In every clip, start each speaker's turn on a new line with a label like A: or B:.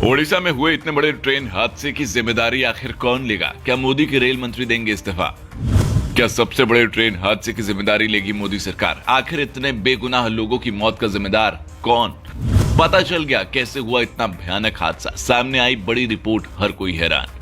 A: ओडिशा में हुए इतने बड़े ट्रेन हादसे की जिम्मेदारी आखिर कौन लेगा? क्या मोदी के रेल मंत्री देंगे इस्तीफा? क्या सबसे बड़े ट्रेन हादसे की जिम्मेदारी लेगी मोदी सरकार? आखिर इतने बेगुनाह लोगों की मौत का जिम्मेदार कौन? पता चल गया कैसे हुआ इतना भयानक हादसा। सामने आई बड़ी रिपोर्ट, हर कोई हैरान।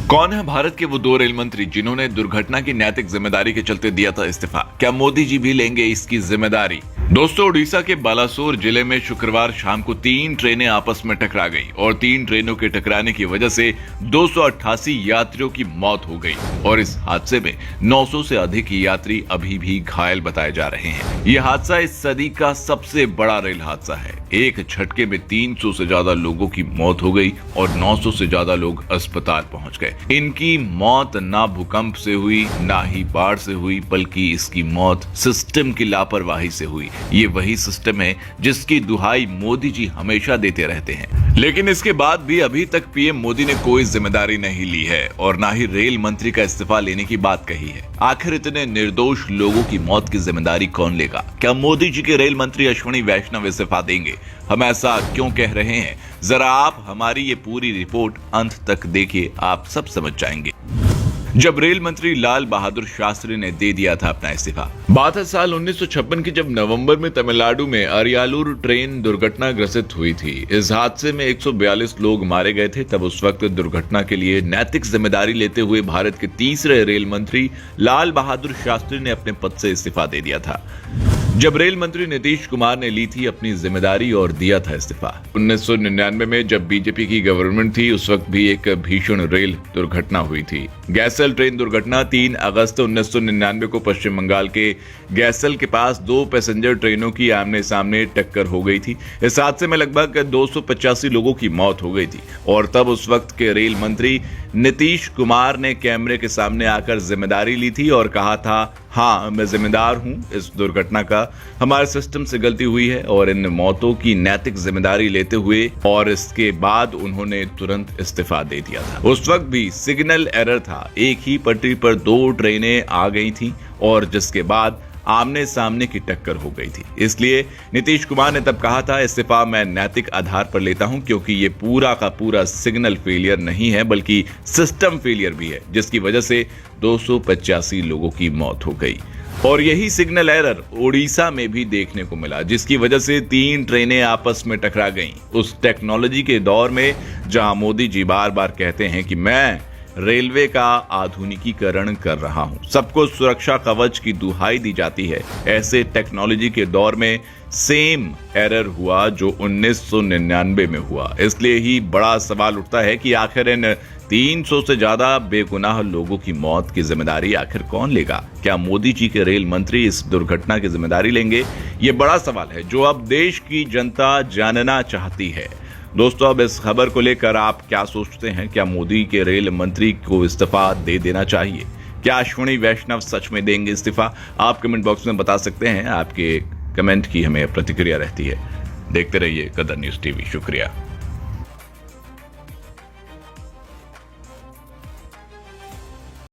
A: कौन है भारत के वो दो रेल मंत्री जिन्होंने दुर्घटना की नैतिक जिम्मेदारी के चलते दिया था इस्तीफा? क्या मोदी जी भी लेंगे इसकी जिम्मेदारी? दोस्तों, ओडिशा के बालासोर जिले में शुक्रवार शाम को 3 ट्रेनें आपस में टकरा गई और 3 ट्रेनों के टकराने की वजह से 288 यात्रियों की मौत हो गई और इस हादसे में 900 से अधिक यात्री अभी भी घायल बताए जा रहे हैं। यह हादसा इस सदी का सबसे बड़ा रेल हादसा है। एक झटके में 300 से ज्यादा लोगों की मौत हो गई और 900 से ज्यादा लोग अस्पताल पहुंच गए। इनकी मौत ना भूकंप से हुई, ना ही बाढ़ से हुई, बल्कि इसकी मौत सिस्टम की लापरवाही से हुई। ये वही सिस्टम है जिसकी दुहाई मोदी जी हमेशा देते रहते हैं, लेकिन इसके बाद भी अभी तक पीएम मोदी ने कोई जिम्मेदारी नहीं ली है और ना ही रेल मंत्री का इस्तीफा लेने की बात कही है। आखिर इतने निर्दोष लोगों की मौत की जिम्मेदारी कौन लेगा? क्या मोदी जी के रेल मंत्री अश्विनी वैष्णव इस्तीफा देंगे? हम ऐसा क्यों कह रहे हैं, जरा आप हमारी ये पूरी रिपोर्ट अंत तक देखिए, आप सब समझ जाएंगे। जब रेल मंत्री लाल बहादुर शास्त्री ने दे दिया था अपना इस्तीफा, बात है साल 1956 की, जब नवंबर में तमिलनाडु में अरियालूर ट्रेन दुर्घटना ग्रसित हुई थी। इस हादसे में 142 लोग मारे गए थे। तब उस वक्त दुर्घटना के लिए नैतिक जिम्मेदारी लेते हुए भारत के तीसरे रेल मंत्री लाल बहादुर शास्त्री ने अपने पद से इस्तीफा दे दिया था। जब रेल मंत्री नीतीश कुमार ने ली थी अपनी जिम्मेदारी और दिया था इस्तीफा। 1999 में जब बीजेपी की गवर्नमेंट थी, उस वक्त भी एक भीषण रेल दुर्घटना हुई थी। गैसल ट्रेन दुर्घटना 3 अगस्त 1999 को पश्चिम बंगाल के गैसल के पास 2 पैसेंजर ट्रेनों की आमने सामने टक्कर हो गई थी। इस हादसे में लगभग 285 लोगों की मौत हो गई थी और तब उस वक्त के रेल मंत्री नीतीश कुमार ने कैमरे के सामने आकर जिम्मेदारी ली थी और कहा था, हाँ, मैं जिम्मेदार हूं इस दुर्घटना का। हमारे सिस्टम से गलती हुई है और इन मौतों की नैतिक जिम्मेदारी लेते हुए और इसके बाद उन्होंने तुरंत इस्तीफा दे दिया था। उस वक्त भी सिग्नल एरर था। एक ही पटरी पर 2 ट्रेनें आ गई थी और जिसके बाद आमने सामने की टक्कर हो गई थी। इसलिए नीतीश कुमार ने तब कहा था, इस्तीफा मैं नैतिक आधार पर लेता हूं क्योंकि ये पूरा का पूरा सिग्नल फेलियर नहीं है बल्कि सिस्टम फेलियर भी है, जिसकी वजह से 285 लोगों की मौत हो गई। और यही सिग्नल एरर ओडिशा में भी देखने को मिला, जिसकी वजह से 3 ट्रेनें आपस में टकरा गईं। उस टेक्नोलॉजी के दौर में जहां मोदी जी बार बार कहते हैं कि मैं रेलवे का आधुनिकीकरण कर रहा हूं, सबको सुरक्षा कवच की दुहाई दी जाती है, ऐसे टेक्नोलॉजी के दौर में सेम एरर हुआ जो 1999 में हुआ। इसलिए ही बड़ा सवाल उठता है कि आखिर इन 300 से ज्यादा बेगुनाह लोगों की मौत की जिम्मेदारी आखिर कौन लेगा? क्या मोदी जी के रेल मंत्री इस दुर्घटना की जिम्मेदारी लेंगे? ये बड़ा सवाल है जो अब देश की जनता जानना चाहती है। दोस्तों, अब इस खबर को लेकर आप क्या सोचते हैं? क्या मोदी के रेल मंत्री को इस्तीफा दे देना चाहिए? क्या अश्विनी वैष्णव सच में देंगे इस्तीफा? आप कमेंट बॉक्स में बता सकते हैं। आपके कमेंट की हमें प्रतिक्रिया रहती है। देखते रहिए कदर न्यूज़ टीवी। शुक्रिया।